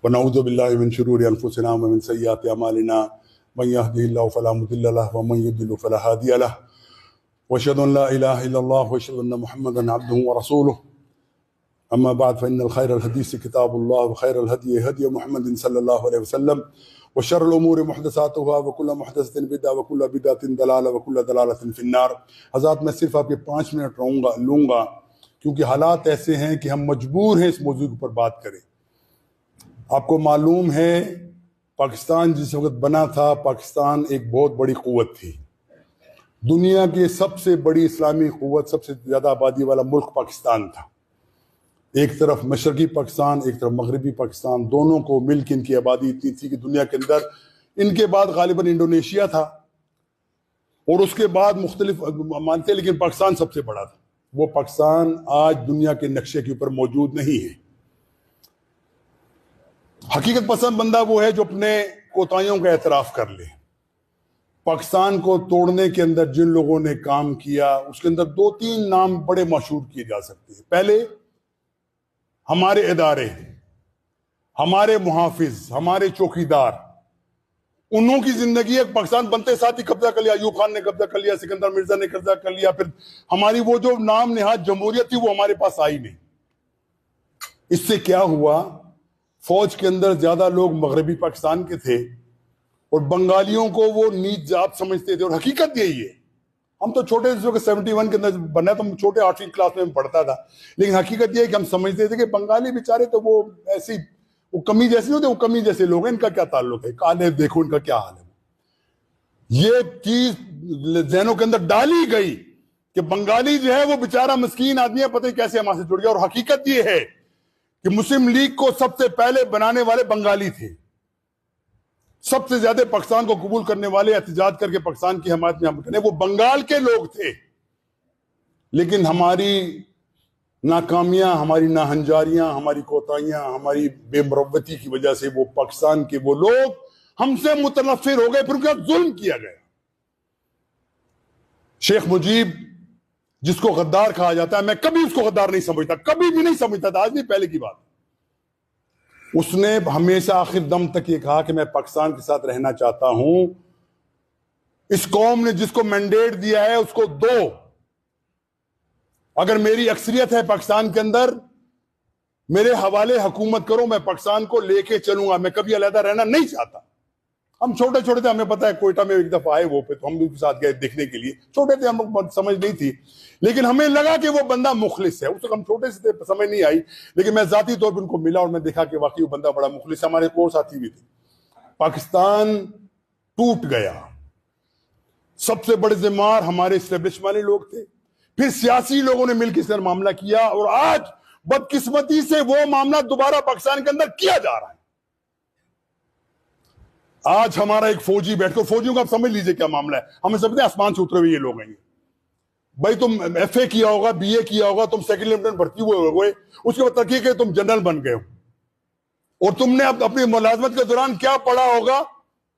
ونعوذ باللہ من شرور انفسنا ومن سیئات اعمالنا من يهده الله فلا مضل له ومن يضلل فلا هادي له واشهد ان لا اله الا الله واشهد ان محمدا عبده ورسوله اما بعد فان الخير الحديث كتاب الله وخير الهدي هدي محمد صلى الله عليه وسلم وشر الامور محدثاتها وكل محدثة بدعة وكل بدعة ضلالة وكل ضلالة في النار۔ حضرات میں صرف آپ کے 5 منٹ لوں گا کیونکہ حالات ایسے ہیں کہ ہم مجبور ہیں اس موضوع پر بات کریں۔ آپ کو معلوم ہے پاکستان جس وقت بنا تھا، پاکستان ایک بہت بڑی قوت تھی، دنیا کی سب سے بڑی اسلامی قوت، سب سے زیادہ آبادی والا ملک پاکستان تھا۔ ایک طرف مشرقی پاکستان، ایک طرف مغربی پاکستان، دونوں کو مل کے ان کی آبادی اتنی تھی کہ دنیا کے اندر ان کے بعد غالباً انڈونیشیا تھا اور اس کے بعد مختلف مانتے، لیکن پاکستان سب سے بڑا تھا۔ وہ پاکستان آج دنیا کے نقشے کے اوپر موجود نہیں ہے۔ حقیقت پسند بندہ وہ ہے جو اپنے کوتاہیوں کا اعتراف کر لے۔ پاکستان کو توڑنے کے اندر جن لوگوں نے کام کیا اس کے اندر 2-3 نام بڑے مشہور کیے جا سکتے ہیں۔ پہلے ہمارے ادارے، ہمارے محافظ، ہمارے چوکیدار، انہوں کی زندگی ایک پاکستان بنتے ساتھ ہی قبضہ کر لیا۔ ایوب خان نے قبضہ کر لیا، سکندر مرزا نے قبضہ کر لیا، پھر ہماری وہ جو نام نہاد جمہوریت تھی وہ ہمارے پاس آئی نہیں۔ اس سے کیا ہوا، فوج کے اندر زیادہ لوگ مغربی پاکستان کے تھے اور بنگالیوں کو وہ نیچ ذات سمجھتے تھے، اور حقیقت یہی ہے۔ ہم تو چھوٹے جو کہ 71 کے اندر بنا تو ہم چھوٹے 8ویں کلاس میں پڑھتا تھا، لیکن حقیقت یہ ہے کہ ہم سمجھتے تھے کہ بنگالی بیچارے تو وہ ایسی وہ کمی جیسے ہوتے، وہ کمی جیسے لوگ ہیں، ان کا کیا تعلق ہے، کالے دیکھو ان کا کیا حال ہے۔ یہ چیز ذہنوں کے اندر ڈالی گئی کہ بنگالی جو ہے وہ بیچارہ مسکین آدمی ہے، پتہ نہیں کیسے ہمارے سے جڑ گیا۔ اور حقیقت یہ ہے کہ مسلم لیگ کو سب سے پہلے بنانے والے بنگالی تھے، سب سے زیادہ پاکستان کو قبول کرنے والے، احتجاج کر کے پاکستان کی حمایت میں ہم کرنے، وہ بنگال کے لوگ تھے۔ لیکن ہماری ناکامیاں، ہماری ناہنجاریاں، ہماری کوتاہیاں، ہماری بے مروتی کی وجہ سے وہ پاکستان کے وہ لوگ ہم سے متنفر ہو گئے، پھر ان کا ظلم کیا گیا۔ شیخ مجیب جس کو غدار کہا جاتا ہے، میں کبھی اس کو غدار نہیں سمجھتا، کبھی بھی نہیں سمجھتا تھا، آج نہیں پہلے کی بات۔ اس نے ہمیشہ آخر دم تک یہ کہا کہ میں پاکستان کے ساتھ رہنا چاہتا ہوں، اس قوم نے جس کو مینڈیٹ دیا ہے اس کو دو، اگر میری اکثریت ہے پاکستان کے اندر میرے حوالے حکومت کرو، میں پاکستان کو لے کے چلوں گا، میں کبھی علیحدہ رہنا نہیں چاہتا۔ ہم چھوٹے چھوٹے تھے، ہمیں پتا ہے کوئٹہ میں ایک دفعہ آئے وہ پہ، تو ہم بھی اس کے ساتھ گئے دیکھنے کے لیے، چھوٹے تھے، ہم سمجھ نہیں تھی، لیکن ہمیں لگا کہ وہ بندہ مخلص ہے۔ اس وقت ہم چھوٹے سے تھے، سمجھ نہیں آئی، لیکن میں ذاتی طور پر ان کو ملا اور میں دیکھا کہ واقعی وہ بندہ بڑا مخلص ہے۔ ہمارے اور ساتھی بھی تھے۔ پاکستان ٹوٹ گیا، سب سے بڑے ذمہ دار ہمارے اسٹیبلشمنٹ والے لوگ تھے، پھر سیاسی لوگوں نے مل کے اس طرح معاملہ کیا، اور آج بدقسمتی سے وہ معاملہ دوبارہ پاکستان کے اندر کیا جا رہا ہے۔ آج ہمارا ایک فوجی بیٹھ کر، فوجیوں کا آپ سمجھ لیجئے کیا معاملہ ہے، ہمیں سمجھتے ہیں آسمان سے اترے ہوئے یہ لوگ ہیں۔ بھائی تم ایف اے کیا ہوگا، بی اے کیا ہوگا، تم سیکنڈ لیفٹیننٹ بھرتی ہوئے، اس کے بعد ترقی کے تم جنرل بن گئے ہو، اور تم نے اپنی ملازمت کے دوران کیا پڑھا ہوگا،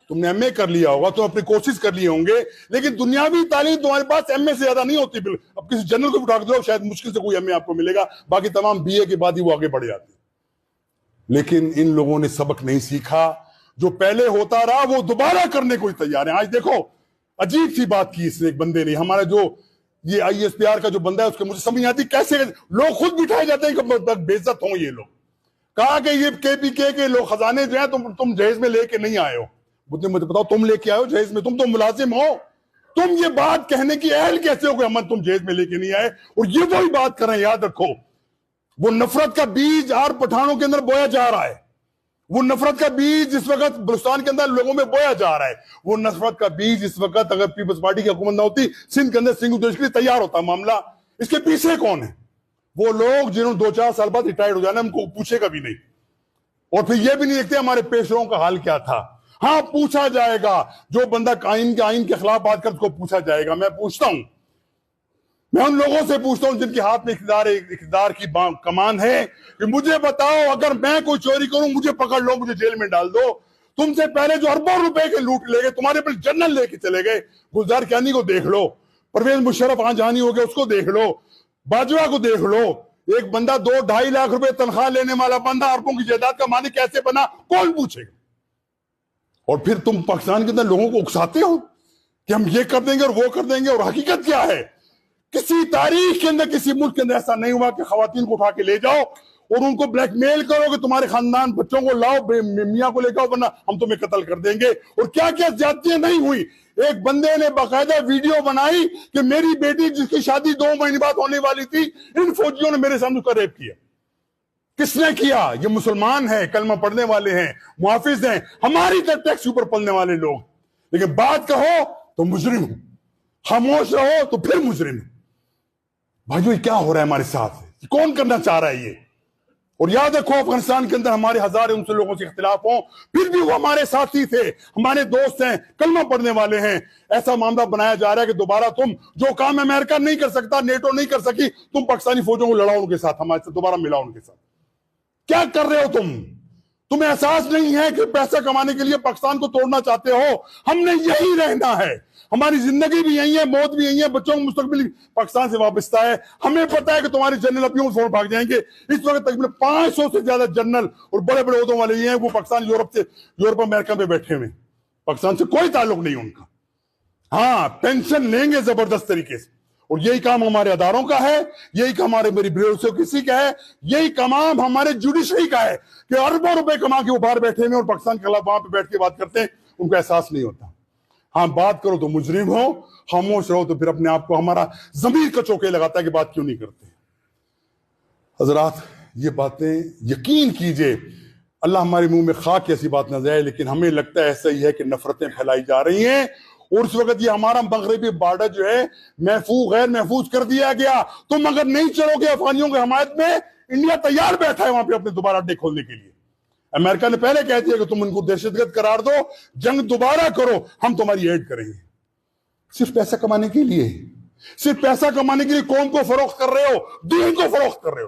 تم نے ایم اے کر لیا ہوگا، تم اپنی کوشش کر لیے ہوں گے، لیکن دنیاوی تعلیم تمہارے پاس ایم اے سے زیادہ نہیں ہوتی۔ اب کسی جنرل کو اٹھا کے دو، شاید مشکل سے کوئی ایم اے آپ کو ملے گا، باقی تمام بی اے کے بعد ہی وہ آگے بڑھ جاتے ہیں۔ لیکن ان لوگوں نے سبق نہیں سیکھا، جو پہلے ہوتا رہا وہ دوبارہ کرنے کو ہی تیار ہیں۔ آج دیکھو عجیب سی بات کی اس نے، ایک بندے نے، ہمارا جو یہ آئی ایس پی آر کا جو بندہ ہے، اس کے مجھے سمجھ نہیں آتی کیسے لوگ خود بٹھائے جاتے ہیں کہ بے عزت ہوں یہ لوگ۔ کہا کہ یہ کے پی کے لوگ خزانے جو ہیں تم جہیز میں لے کے نہیں آئے ہو۔ مجھے بتاؤ تم لے کے آئے ہو جہیز میں؟ تم تو ملازم ہو، تم یہ بات کہنے کی اہل کیسے ہو کہ ہم تم جہیز میں لے کے نہیں آئے؟ اور یہ وہی بات کر رہے ہیں، یاد رکھو، وہ نفرت کا بیج آر پٹھانوں کے اندر بویا جا رہا ہے، وہ نفرت کا بیج اس وقت بلوچستان کے اندر لوگوں میں بویا جا رہا ہے، وہ نفرت کا بیج اس وقت اگر پیپلز پارٹی کی حکومت نہ ہوتی، سندھ کے اندر سنگھ دیش کے لیے تیار ہوتا معاملہ۔ اس کے پیچھے کون ہے؟ وہ لوگ جنہوں نے 2-4 سال بعد ریٹائرڈ ہو جانا، ہم کو پوچھے گا بھی نہیں، اور پھر یہ بھی نہیں دیکھتے ہمارے پیشروؤں کا حال کیا تھا۔ ہاں پوچھا جائے گا، جو بندہ آئین کے خلاف بات کر اس کو پوچھا جائے گا۔ میں پوچھتا ہوں، میں ان لوگوں سے پوچھتا ہوں جن کے ہاتھ میں اقتدار کی کمان ہے، کہ مجھے بتاؤ اگر میں کوئی چوری کروں مجھے پکڑ لو، مجھے جیل میں ڈال دو، تم سے پہلے جو اربوں روپے کے لوٹ لے گئے، تمہارے پر جنرل لے کے چلے گئے، گلزار کیانی کو دیکھ لو، پرویز مشرف آج جانی ہو گیا اس کو دیکھ لو، باجوہ کو دیکھ لو، ایک بندہ 2-2.5 لاکھ روپے تنخواہ لینے والا بندہ اربوں کی جائیداد کا مالک کیسے بنا؟ کون پوچھے گا؟ اور پھر تم پاکستان کے اندر لوگوں کو اکساتے ہو کہ ہم یہ کر دیں گے اور وہ کر دیں گے، اور حقیقت کیا ہے؟ کسی تاریخ کے اندر کسی ملک کے اندر ایسا نہیں ہوا کہ خواتین کو اٹھا کے لے جاؤ اور ان کو بلیک میل کرو کہ تمہارے خاندان بچوں کو لاؤ، میاں کو لے جاؤ ورنہ ہم تمہیں قتل کر دیں گے. اور کیا کیا زیادتیاں نہیں ہوئی. ایک بندے نے باقاعدہ ویڈیو بنائی کہ میری بیٹی جس کی شادی 2 مہینے بعد ہونے والی تھی، ان فوجیوں نے میرے سامنے اس کا ریپ کیا. کس نے کیا؟ یہ مسلمان ہیں، کلمہ پڑھنے والے ہیں، محافظ ہیں، ہماری طرح ٹیکس اوپر پڑھنے والے لوگ. لیکن بات کہو تو مجرم ہو، خاموش رہو تو پھر مجرم ہو. بھائیو یہ کیا ہو رہا ہے ہمارے ساتھ؟ کون کرنا چاہ رہا ہے یہ؟ اور یاد رکھو افغانستان کے اندر ہمارے ہزار ان سے لوگوں سے اختلاف ہوں، پھر بھی وہ ہمارے ساتھی تھے، ہمارے دوست ہیں، کلمہ پڑھنے والے ہیں. ایسا معاملہ بنایا جا رہا ہے کہ دوبارہ تم جو کام امریکہ نہیں کر سکتا، نیٹو نہیں کر سکی، تم پاکستانی فوجوں کو لڑاؤ ان کے ساتھ، ہمارے سے دوبارہ ملاؤ ان کے ساتھ. کیا کر رہے ہو تم؟ تمہیں احساس نہیں ہے کہ پیسہ کمانے کے لیے پاکستان کو توڑنا چاہتے ہو؟ ہم نے یہی رہنا ہے، ہماری زندگی بھی یہی ہے، موت بھی یہی ہے، بچوں کا مستقبل پاکستان سے وابستہ ہے. ہمیں پتا ہے کہ تمہارے جنرل ابھی فوراً بھاگ جائیں گے. اس وقت تقریباً 500 سے زیادہ جنرل اور بڑے بڑے عہدوں والے یہ ہیں، وہ پاکستان یورپ امریکہ میں بیٹھے ہوئے. پاکستان سے کوئی تعلق نہیں ان کا. ہاں پینشن لیں گے زبردست طریقے سے، اور یہی کام ہمارے اداروں کا ہے، یہی کام ہمارے میری بیوروکریسی کا ہے، یہی کام ہمارے جوڈیشری کا ہے کہ اربوں روپے کما کے وہ باہر بیٹھے ہوئے اور پاکستان کے خلاف وہاں پہ بیٹھ کے بات کرتے ہیں، ان کو احساس نہیں ہوتا. ہاں بات کرو تو مجرم ہو، خاموش رہو تو پھر اپنے آپ کو ہمارا ضمیر کا چوکے لگاتا ہے کہ بات کیوں نہیں کرتے. حضرات یہ باتیں یقین کیجئے اللہ ہمارے منہ میں خاک ایسی بات نہ جائے، لیکن ہمیں لگتا ہے ایسا ہی ہے کہ نفرتیں پھیلائی جا رہی ہیں. اور اس وقت یہ ہمارا مغربی بارڈر جو ہے محفوظ غیر محفوظ کر دیا گیا. تم اگر نہیں چلو گے افغانیوں کی حمایت میں، انڈیا تیار بیٹھا ہے وہاں پہ اپنے دوبارہ اڈے کھولنے کے لیے. امریکہ نے پہلے کہہ دیا کہ تم ان کو دہشت گرد قرار دو، جنگ دوبارہ کرو، ہم تمہاری ایڈ کریں گے. صرف پیسہ کمانے کے لیے، صرف پیسہ کمانے کے لیے قوم کو فروخت کر رہے ہو، دین کو فروخت کر رہے ہو.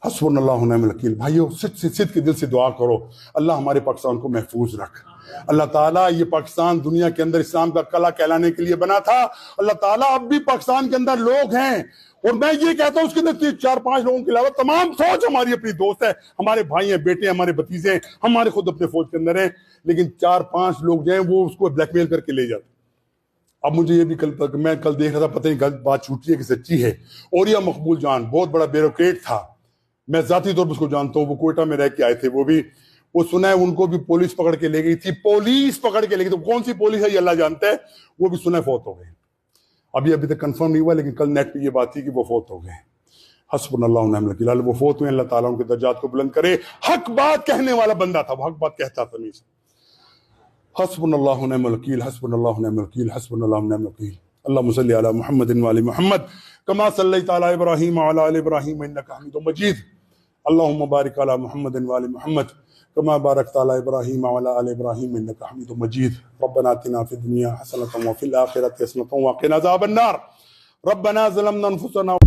حسبنا اللہ ونعم الوکیل. بھائیو صدق کے دل سے دعا کرو اللہ ہمارے پاکستان کو محفوظ رکھ. اللہ تعالیٰ یہ پاکستان دنیا کے اندر اسلام کا قلعہ کہلانے کے لیے بنا تھا. اللہ تعالیٰ اب بھی پاکستان کے اندر لوگ ہیں، اور میں یہ کہتا ہوں اس کے اندر 4-5 لوگوں کے علاوہ تمام فوج ہماری اپنی دوست ہے، ہمارے بھائی ہیں، بیٹے ہیں، ہمارے بھتیجے ہیں، ہمارے خود اپنے فوج کے اندر ہیں. لیکن 4-5 لوگ جو ہیں وہ اس کو بلیک میل کر کے لے جاتے. اب مجھے یہ بھی میں کل دیکھ رہا تھا، پتہ نہیں غلط بات چھوٹی ہے کہ سچی ہے. اوریا مقبول جان بہت بڑا بیوروکریٹ تھا، میں ذاتی طور پر اس کو جانتا ہوں، وہ کوئٹہ میں رہ کے آئے تھے. وہ سنا ہے ان کو بھی پولیس پکڑ کے لے گئی تھی، پولیس پکڑ کے لے گئی. تو کون سی پولیس ہے یہ اللہ جانتا ہے. وہ بھی سنا ہے فوت ہو گئے. ابھی تک کنفرم نہیں ہوا، لیکن کل نیٹ پہ یہ بات تھی کہ وہ فوت ہو گئے. حسبنا اللہ ونعم الوکیل. وہ فوت ہوئے، اللہ تعالیٰ ان کے درجات کو بلند کرے. حق بات کہنے والا بندہ تھا، وہ حق بات کہتا تھا نہیں. حسبنا اللہ ونعم الوکیل، حسبنا اللہ ونعم الوکیل، حسبنا اللہ ونعم الوکیل. اللهم صل على محمد وعلى محمد كما صليت على ابراهيم وعلى ال ابراهيم انك حميد مجيد. اللهم بارك على محمد وعلى محمد كما باركت على ابراهيم وعلى ال ابراهيم انك حميد مجيد. ربنا آتنا في الدنيا حسنة وفي الآخرة حسنة وقنا عذاب النار. ربنا ظلمنا انفسنا